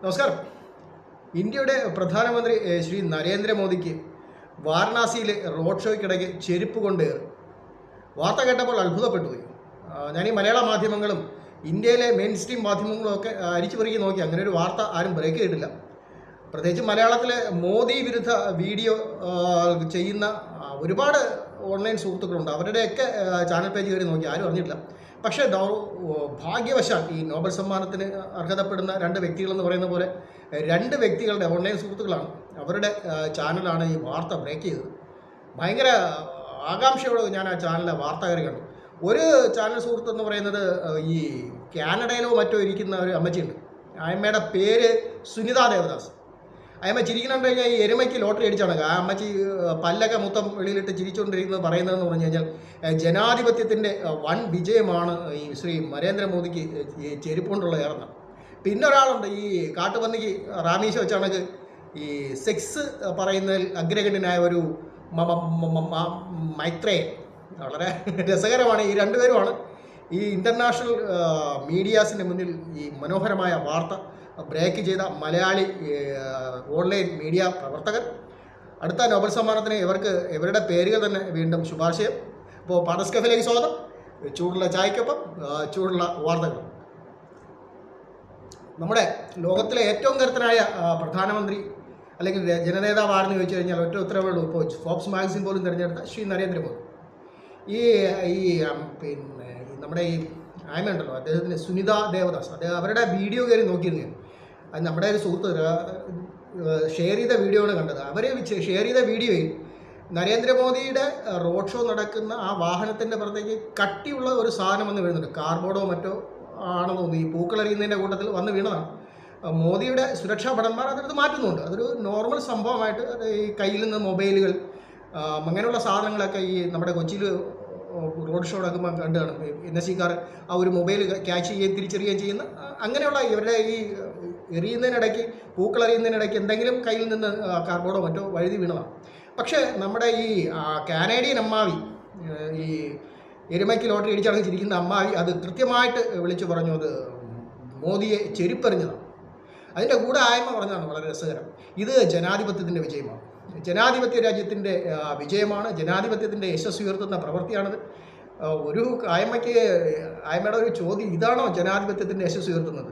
നമസ്കാരം. ഇന്ത്യയുടെ പ്രധാനമന്ത്രി ശ്രീ നരേന്ദ്രമോദിക്ക് വാരണാസിയിൽ റോഡ് ഷോയ്ക്കിടയ്ക്ക് ചെരുപ്പ് കൊണ്ട് വാർത്ത കേട്ടപ്പോൾ അത്ഭുതപ്പെട്ടു പോയി. ഞാൻ ഈ മലയാള മാധ്യമങ്ങളും ഇന്ത്യയിലെ മെയിൻ സ്ട്രീം മാധ്യമങ്ങളും ഒക്കെ അരിച്ചു പെറുക്കി നോക്കി, അങ്ങനെ ഒരു വാർത്ത ആരും ബ്രേക്ക് ചെയ്തിട്ടില്ല. പ്രത്യേകിച്ച് മലയാളത്തിലെ മോദി വിരുദ്ധ വീഡിയോ ചെയ്യുന്ന ഒരുപാട് ഓൺലൈൻ സുഹൃത്തുക്കളുണ്ട്. അവരുടെയൊക്കെ ചാനൽ പേജ് കയറി നോക്കി, ആരും അറിഞ്ഞിട്ടില്ല. പക്ഷേ ഭാഗ്യവശാൽ ഈ നോബൽ സമ്മാനത്തിന് അർഹതപ്പെടുന്ന രണ്ട് വ്യക്തികളെന്ന് പറയുന്ന പോലെ രണ്ട് വ്യക്തികളുടെ ഓൺലൈൻ സുഹൃത്തുക്കളാണ്, അവരുടെ ചാനലാണ് ഈ വാർത്ത ബ്രേക്ക് ചെയ്തത്. ഭയങ്കര ആകാംക്ഷയോടെ ഞാൻ ആ ചാനലിലെ വാർത്ത കയറി കണ്ടു. ഒരു ചാനൽ സുഹൃത്ത് എന്ന് പറയുന്നത് ഈ കാനഡയിലോ മറ്റോ ഇരിക്കുന്ന ഒരു അമ്മച്ചിയുണ്ട്. അമ്മയുടെ പേര് സുനിത ദേവദാസ്. അമ്മ ചിരിക്കണമെന്ന് കഴിഞ്ഞാൽ ഈ എരുമയ്ക്ക് ലോട്ടറി അടിച്ചാണ് ആ അമ്മച്ചി പല്ലൊക്കെ മൊത്തം വെളിയിലിട്ട് ചിരിച്ചുകൊണ്ടിരിക്കുന്നത്. പറയുന്നതെന്ന് പറഞ്ഞു കഴിഞ്ഞാൽ ജനാധിപത്യത്തിൻ്റെ വൻ വിജയമാണ് ഈ ശ്രീ നരേന്ദ്രമോദിക്ക് ഈ ചെരുപ്പുകൊണ്ടുള്ള ഏറെന്ന്. പിന്നെ ഒരാളുണ്ട്, ഈ കാട്ടുപന്നിക്ക് റാമീശ വെച്ചാണെങ്കിൽ ഈ സെക്സ് പറയുന്നതിൽ അഗ്രഗണ്യനായ ഒരു മൈത്രേയൻ. വളരെ രസകരമാണ്. ഈ രണ്ടുപേരുമാണ് ഈ ഇൻ്റർനാഷണൽ മീഡിയാസിൻ്റെ മുന്നിൽ ഈ മനോഹരമായ വാർത്ത ബ്രേക്ക് ചെയ്ത മലയാളി ഓൺലൈൻ മീഡിയ പ്രവർത്തകർ. അടുത്ത നോബൽ സമ്മാനത്തിന് ഇവരുടെ പേരുകൾ തന്നെ വീണ്ടും ശുപാർശ ചെയ്യും. അപ്പോൾ പാടസ്കഫിലേക്ക് സ്വാഗതം. ചൂടുള്ള ചായക്കൊപ്പം ചൂടുള്ള വാർത്തകൾ. നമ്മുടെ ലോകത്തിലെ ഏറ്റവും കരുത്തനായ പ്രധാനമന്ത്രി അല്ലെങ്കിൽ ജനനേതാവ് ആരെന്ന് ചോദിച്ചു കഴിഞ്ഞാൽ ഒറ്റ ഉത്തരവേ ഉള്ളൂ. ഇപ്പോൾ ഫോബ്സ് മാഗസിൻ പോലും തിരഞ്ഞെടുത്ത ശ്രീ നരേന്ദ്രമോദി. പിന്നെ നമ്മുടെ ഈ ആയ്മയുണ്ടല്ലോ, അദ്ദേഹത്തിന് സുനിത ദേവദാസ്, അവരുടെ വീഡിയോ കയറി നോക്കിയിരുന്നു. അത് നമ്മുടെ ഒരു സുഹൃത്ത് ഷെയർ ചെയ്ത വീഡിയോ ആണ് കണ്ടത്. അവർ ഷെയർ ചെയ്ത വീഡിയോയിൽ നരേന്ദ്രമോദിയുടെ റോഡ് ഷോ നടക്കുന്ന ആ വാഹനത്തിൻ്റെ പുറത്തേക്ക് കട്ടിയുള്ള ഒരു സാധനം വന്ന് വീഴുന്നുണ്ട്. കാർബോർഡോ മറ്റോ ആണെന്ന് തോന്നുന്നു. ഈ പൂക്കളെറിയുന്നതിൻ്റെ കൂട്ടത്തിൽ വന്ന് വീണതാണ്. മോദിയുടെ സുരക്ഷാ ഭടന്മാർ അതെടുത്ത് മാറ്റുന്നുണ്ട്. അതൊരു നോർമൽ സംഭവമായിട്ട് ഈ കയ്യിൽ നിന്ന് മൊബൈലുകൾ അങ്ങനെയുള്ള സാധനങ്ങളൊക്കെ ഈ നമ്മുടെ കൊച്ചിയിൽ റോഡ് ഷോ നടക്കുമ്പോൾ കണ്ടാണ് NSCക്കാർ ആ ഒരു മൊബൈൽ ക്യാച്ച് ചെയ്യുകയും തിരിച്ചറിയുകയും ചെയ്യുന്ന അങ്ങനെയുള്ള ഇവരുടെ ഈ എറിയുന്നതിനിടയ്ക്ക് പൂക്കളെറിയുന്നതിനിടയ്ക്ക് എന്തെങ്കിലും കയ്യിൽ നിന്ന് കാർബോർഡോ മറ്റോ വഴുതി വീണതാണ്. പക്ഷേ നമ്മുടെ ഈ കാനേഡിയൻ അമ്മാവി, ഈ എരുമയ്ക്ക് ലോട്ടറി അടിച്ചടങ്ങിച്ചിരിക്കുന്ന അമ്മാവി അത് കൃത്യമായിട്ട് വിളിച്ചു പറഞ്ഞു, അത് മോദിയെ ചെരുപ്പെറിഞ്ഞതാണ്. അതിൻ്റെ കൂടെ ആയ്മ പറഞ്ഞതാണ് വളരെ രസകരം. ഇത് ജനാധിപത്യത്തിൻ്റെ വിജയമാണ്, ജനാധിപത്യ രാജ്യത്തിൻ്റെ വിജയമാണ്, ജനാധിപത്യത്തിൻ്റെ യശസ് ഉയർത്തുന്ന പ്രവൃത്തിയാണിത്. ഒരു ആയ്മയുടെ ഒരു ചോദ്യം, ഇതാണോ ജനാധിപത്യത്തിൻ്റെ യശസ് ഉയർത്തുന്നത്?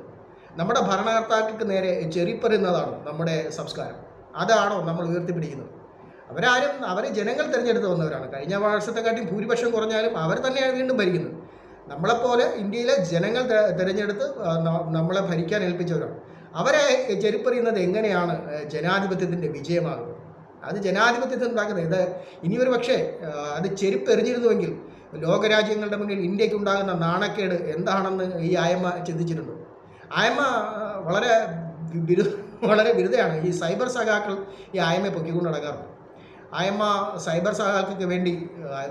നമ്മുടെ ഭരണകർത്താക്കൾക്ക് നേരെ ചെറിപ്പറുന്നതാണോ നമ്മുടെ സംസ്കാരം? അതാണോ നമ്മൾ ഉയർത്തിപ്പിടിക്കുന്നത്? അവർ ജനങ്ങൾ തിരഞ്ഞെടുത്ത് വന്നവരാണ്. കഴിഞ്ഞ വർഷത്തെക്കാട്ടിയും ഭൂരിപക്ഷം കുറഞ്ഞാലും അവർ തന്നെയാണ് വീണ്ടും ഭരിക്കുന്നത്. നമ്മളെപ്പോലെ ഇന്ത്യയിലെ ജനങ്ങൾ തിരഞ്ഞെടുത്ത് നമ്മളെ ഭരിക്കാൻ ഏൽപ്പിച്ചവരാണ്. അവരെ ചെരുപ്പറിയുന്നത് എങ്ങനെയാണ് ജനാധിപത്യത്തിൻ്റെ വിജയമാകുന്നത്? അത് ജനാധിപത്യത്തിൽ ഉണ്ടാക്കുന്നത് ഇത്. ഇനിയൊരു പക്ഷേ അത് ചെരുപ്പെറിഞ്ഞിരുന്നുവെങ്കിൽ ലോകരാജ്യങ്ങളുടെ മുന്നിൽ ഇന്ത്യക്ക് ഉണ്ടാകുന്ന നാണക്കേട് എന്താണെന്ന് ഈ ആയമ്മ ചിന്തിച്ചിട്ടുണ്ടോ? ആയമ്മ വളരെ ബിരുദയാണ്. ഈ സൈബർ സഖാക്കൾ ഈ ആയമ്മയെ പൊക്കിക്കൊണ്ട് നടക്കാറുണ്ട്. ആയമ്മ സൈബർ സഖാക്കൾക്ക് വേണ്ടി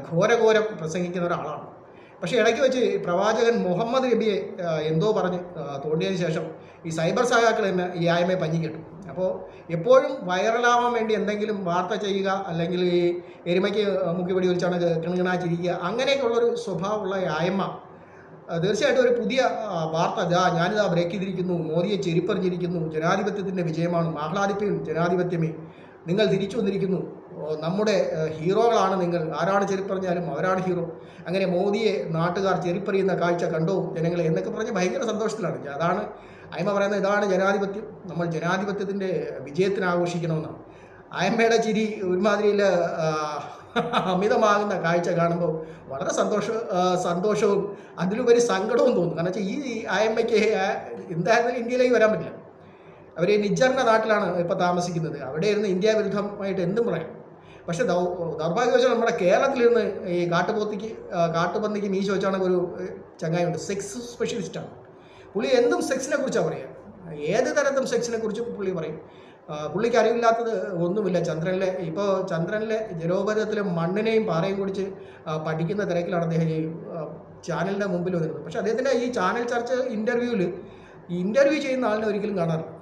ഘോരഘോരം പ്രസംഗിക്കുന്ന ഒരാളാണ്. പക്ഷേ ഇടയ്ക്ക് വെച്ച് പ്രവാചകൻ മുഹമ്മദ് നബിയെ എന്തോ പറഞ്ഞ് തോണ്ടിയതിന് ശേഷം ഈ സൈബർ സഖാക്കൾ തന്നെ ഈ ആയ്മയെ പഞ്ഞിക്കിട്ടും. അപ്പോൾ എപ്പോഴും വൈറലാവാൻ വേണ്ടി എന്തെങ്കിലും വാർത്ത ചെയ്യുക, അല്ലെങ്കിൽ ഈ എരുമയ്ക്ക് മുക്കി വെടി വെച്ചാണ് കിണുകിണാച്ചിരിക്കുക, അങ്ങനെയൊക്കെയുള്ളൊരു സ്വഭാവമുള്ള ആയമ്മ തീർച്ചയായിട്ടും ഒരു പുതിയ വാർത്ത ഞാനിതാ ബ്രേക്ക് ചെയ്തിരിക്കുന്നു, മോദിയെ ചെരിപ്പറിഞ്ഞിരിക്കുന്നു, ജനാധിപത്യത്തിൻ്റെ വിജയമാണ്, ആഹ്ലാദിപ്പിൻ ജനാധിപത്യമേ, നിങ്ങൾ തിരിച്ചു വന്നിരിക്കുന്നു, നമ്മുടെ ഹീറോകളാണ് നിങ്ങൾ, ആരാണ് ചെരുപ്പറിഞ്ഞാലും അവരാണ് ഹീറോ, അങ്ങനെ മോദിയെ നാട്ടുകാർ ചെരുപ്പറിയുന്ന കാഴ്ച കണ്ടോ ജനങ്ങളെ എന്നൊക്കെ പറഞ്ഞ് ഭയങ്കര സന്തോഷത്തിലാണ്. അതാണ് അയ്മ പറയുന്നത്, ഇതാണ് ജനാധിപത്യം, നമ്മൾ ജനാധിപത്യത്തിൻ്റെ വിജയത്തിന് ആഘോഷിക്കണമെന്നാണ്. അയ്മയുടെ ചിരി ഒരുമാതിരിയിൽ അമിതമാകുന്ന കാഴ്ച കാണുമ്പോൾ വളരെ സന്തോഷവും അതിലുപരി സങ്കടവും തോന്നും. കാരണം വെച്ചാൽ ഈ അയ്മയ്ക്ക് എന്തായാലും ഇന്ത്യയിലേക്ക് വരാൻ പറ്റില്ല. അവർ നിജറിൻ്റെ നാട്ടിലാണ് ഇപ്പോൾ താമസിക്കുന്നത്. അവിടെ ഇരുന്ന് ഇന്ത്യ വിരുദ്ധമായിട്ട് എന്തും പറയാം. പക്ഷേ ദൗർഭാഗ്യവശാൽ നമ്മുടെ കേരളത്തിലിരുന്ന് ഈ കാട്ടുപന്നിക്ക് മീശ വെച്ചാണ് ഒരു ചങ്ങായുണ്ട്, സെക്സ് സ്പെഷ്യലിസ്റ്റാണ് പുള്ളി. എന്തും സെക്സിനെ കുറിച്ചാണ് പറയുക, ഏത് തരത്തിലും സെക്സിനെ കുറിച്ചും പുള്ളി പറയും. പുള്ളിക്ക് അറിവില്ലാത്തത് ഒന്നുമില്ല. ചന്ദ്രനിലെ ജലോപരിതലത്തിലെ മണ്ണിനെയും പാറയും കുടിച്ച് പഠിക്കുന്ന തിരക്കിലാണ് അദ്ദേഹം ഈ ചാനലിൻ്റെ മുമ്പിൽ വന്നിരുന്നത്. പക്ഷേ അദ്ദേഹത്തിൻ്റെ ഈ ചാനൽ ചർച്ച ഇൻ്റർവ്യൂ ചെയ്യുന്ന ആളിനെ ഒരിക്കലും കാണാറില്ല.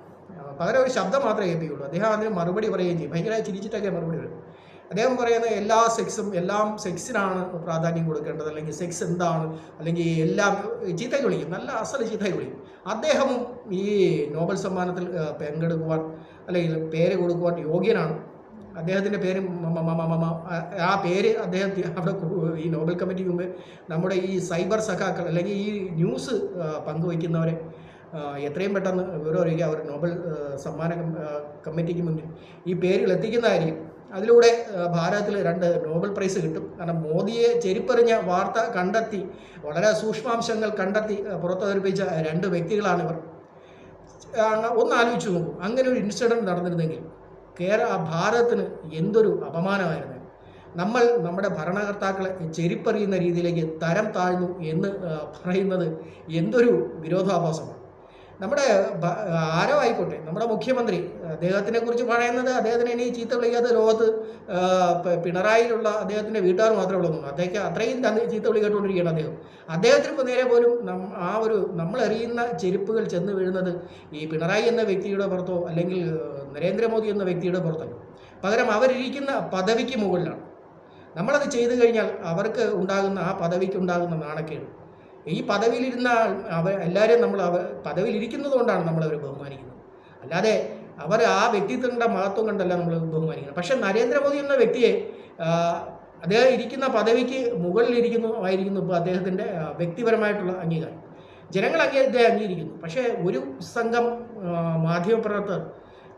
പകരം ഒരു ശബ്ദം മാത്രമേ കേൾപ്പിക്കുള്ളൂ. അദ്ദേഹം അതിന് മറുപടി പറയുകയും ചെയ്യും. ഭയങ്കര ചിരിച്ചിട്ടൊക്കെ മറുപടി വരും. അദ്ദേഹം പറയുന്ന എല്ലാ സെക്സും എല്ലാം സെക്സിനാണ് പ്രാധാന്യം കൊടുക്കേണ്ടത്, അല്ലെങ്കിൽ സെക്സ് എന്താണ്, അല്ലെങ്കിൽ എല്ലാം ചീത്തയ്ക്ക് വിളിക്കും, നല്ല അസൽ ചീത്തയ്ക്ക് വിളിക്കും. അദ്ദേഹവും ഈ നോബൽ സമ്മാനത്തിൽ പങ്കെടുക്കുവാൻ അല്ലെങ്കിൽ പേര് കൊടുക്കുവാൻ യോഗ്യനാണ്. അദ്ദേഹത്തിൻ്റെ പേര് ആ പേര് അദ്ദേഹം അവിടെ ഈ നോബൽ കമ്മിറ്റിക്ക് മുമ്പ് നമ്മുടെ ഈ സൈബർ സഖാക്കൾ അല്ലെങ്കിൽ ഈ ന്യൂസ് പങ്കുവയ്ക്കുന്നവരെ എത്രയും പെട്ടെന്ന് വിവരം അറിയിക്കുക. അവർ നോബൽ സമ്മാന കമ്മിറ്റിക്ക് മുന്നിൽ ഈ പേരുകൾ എത്തിക്കുന്നതായിരിക്കും. അതിലൂടെ ഭാരതത്തിൽ 2 നോബൽ പ്രൈസ് കിട്ടും. കാരണം മോദിയെ ചെരിപ്പറിഞ്ഞ വാർത്ത കണ്ടെത്തി, വളരെ സൂക്ഷ്മാംശങ്ങൾ കണ്ടെത്തി പുറത്തുവരിപ്പിച്ച 2 വ്യക്തികളാണിവർ. ഒന്ന് ആലോചിച്ച് നോക്കൂ, അങ്ങനെ ഒരു ഇൻസിഡൻറ്റ് നടന്നിരുന്നെങ്കിൽ ഭാരതത്തിന് എന്തൊരു അപമാനമായിരുന്നു. നമ്മുടെ ഭരണകർത്താക്കളെ ചെരിപ്പറിയുന്ന രീതിയിലേക്ക് തരം താഴ്ന്നു എന്ന് പറയുന്നത് എന്തൊരു വിരോധാഭാസമാണ്. നമ്മുടെ ആരോ ആയിക്കോട്ടെ, നമ്മുടെ മുഖ്യമന്ത്രി അദ്ദേഹത്തിനെ കുറിച്ച് പറയുന്നത് അദ്ദേഹത്തിന് ഇനി ചീത്ത വിളിക്കാത്ത ലോകത്ത് പിണറായിലുള്ള അദ്ദേഹത്തിൻ്റെ വീട്ടുകാർ മാത്രമേ ഉള്ളൂ. അദ്ദേഹം അത്രയും ചീത്ത വിളി കേട്ടുകൊണ്ടിരിക്കുകയാണ് അദ്ദേഹത്തിന് ഇപ്പോൾ നേരെ പോലും നമ്മളെറിയുന്ന ചെരുപ്പുകൾ ചെന്ന് വീഴുന്നത് ഈ പിണറായി എന്ന വ്യക്തിയുടെ പുറത്തോ അല്ലെങ്കിൽ നരേന്ദ്രമോദി എന്ന വ്യക്തിയുടെ പുറത്തല്ല, പകരം അവരിരിക്കുന്ന പദവിക്ക് മുകളിലാണ്. നമ്മളത് ചെയ്തു കഴിഞ്ഞാൽ അവർക്ക് ഉണ്ടാകുന്ന ആ പദവിക്ക് ഉണ്ടാകുന്ന നാണക്കേട്, ഈ പദവിയിലിരുന്ന എല്ലാവരും പദവിയിലിരിക്കുന്നത് കൊണ്ടാണ് നമ്മളവർ ബഹുമാനിക്കുന്നത്, അല്ലാതെ അവർ ആ വ്യക്തിത്വങ്ങളുടെ മഹത്വം കണ്ടല്ല നമ്മൾ ബഹുമാനിക്കുന്നത്. പക്ഷേ നരേന്ദ്രമോദി എന്ന വ്യക്തിയെ അദ്ദേഹം ഇരിക്കുന്ന പദവിക്ക് മുകളിലിരിക്കുന്നു ഇപ്പോൾ അദ്ദേഹത്തിൻ്റെ വ്യക്തിപരമായിട്ടുള്ള അംഗീകാരം ജനങ്ങൾ അംഗീകരിക്കുന്നു. പക്ഷേ ഒരു സംഘം മാധ്യമപ്രവർത്തകർ,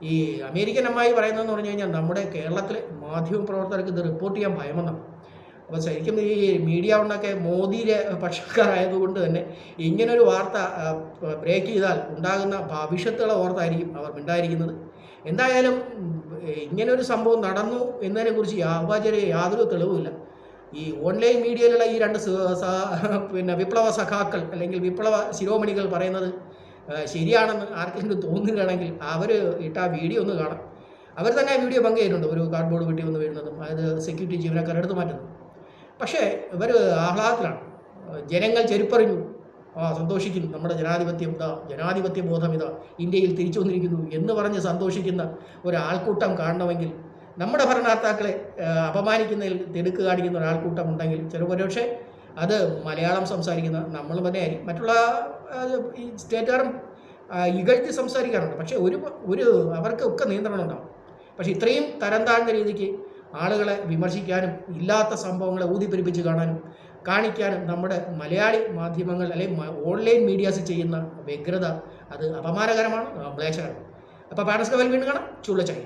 ഈ അമേരിക്കൻ അമ്മായി പറയുന്നതെന്ന് പറഞ്ഞു കഴിഞ്ഞാൽ നമ്മുടെ കേരളത്തിലെ മാധ്യമപ്രവർത്തകർക്ക് ഇത് റിപ്പോർട്ട് ചെയ്യാൻ ഭയമെന്നാണ്. അപ്പോൾ ശരിക്കും ഈ മീഡിയ കൊണ്ടൊക്കെ മോദിയുടെ പക്ഷക്കാരായതുകൊണ്ട് തന്നെ ഇങ്ങനൊരു വാർത്ത ബ്രേക്ക് ചെയ്താൽ ഉണ്ടാകുന്ന ഭവിഷ്യത്തുകളെ ഓർത്തായിരിക്കും അവർ മിണ്ടായിരിക്കുന്നത്. എന്തായാലും ഇങ്ങനൊരു സംഭവം നടന്നു എന്നതിനെക്കുറിച്ച് യാതൊരു തെളിവുമില്ല. ഈ ഓൺലൈൻ മീഡിയയിലുള്ള ഈ 2 വിപ്ലവ സഖാക്കൾ അല്ലെങ്കിൽ വിപ്ലവ ശിരോമണികൾ പറയുന്നത് ശരിയാണെന്ന് ആർക്കെങ്കിലും തോന്നുകയാണെങ്കിൽ അവർ ഇട്ട ആ വീഡിയോ ഒന്ന് കാണാം. അവർ തന്നെ ആ വീഡിയോ പങ്കുചെയ്തിട്ടുണ്ട്, ഒരു കാർഡ്ബോർഡ് വെട്ടി വന്ന് വീഴുന്നതും അത് സെക്യൂരിറ്റി ജീവനക്കാർ എടുത്ത് മാറ്റുന്നു. പക്ഷേ ഇവർ ആഹ്ലാദത്തിലാണ്, ജനങ്ങൾ ചെരുപ്പറിഞ്ഞു, സന്തോഷിക്കുന്നു, നമ്മുടെ ജനാധിപത്യ ബോധം ഇന്ത്യയിൽ തിരിച്ചു വന്നിരിക്കുന്നു എന്ന് പറഞ്ഞ് സന്തോഷിക്കുന്ന ഒരാൾക്കൂട്ടം കാണണമെങ്കിൽ, നമ്മുടെ ഭരണകർത്താക്കളെ അപമാനിക്കുന്നതിൽ തിടുക്ക് കാണിക്കുന്ന ഒരാൾക്കൂട്ടം ഉണ്ടെങ്കിൽ പക്ഷേ അത് മലയാളം സംസാരിക്കുന്ന നമ്മൾ തന്നെയായിരിക്കും. മറ്റുള്ള ഈ സ്റ്റേറ്റുകാരും ഇകഴ്ത്തി സംസാരിക്കാറുണ്ട്, പക്ഷേ അവർക്കൊക്കെ നിയന്ത്രണം ഉണ്ടാവും. പക്ഷേ ഇത്രയും തരം താഴ്ന്ന രീതിക്ക് ആളുകളെ വിമർശിക്കാനും ഇല്ലാത്ത സംഭവങ്ങളെ ഊതിപ്പെരുപ്പിച്ച് കാണിക്കാനും നമ്മുടെ മലയാളി മാധ്യമങ്ങൾ അല്ലെങ്കിൽ ഓൺലൈൻ മീഡിയാസ് ചെയ്യുന്ന വ്യഗ്രത അത് അപമാനകരമാണ്, മ്ലേച്ഛകരമാണ്. അപ്പോൾ പാനസ് കവൽ വീണ്ടും കാണാം. ചുള്ള ചായ.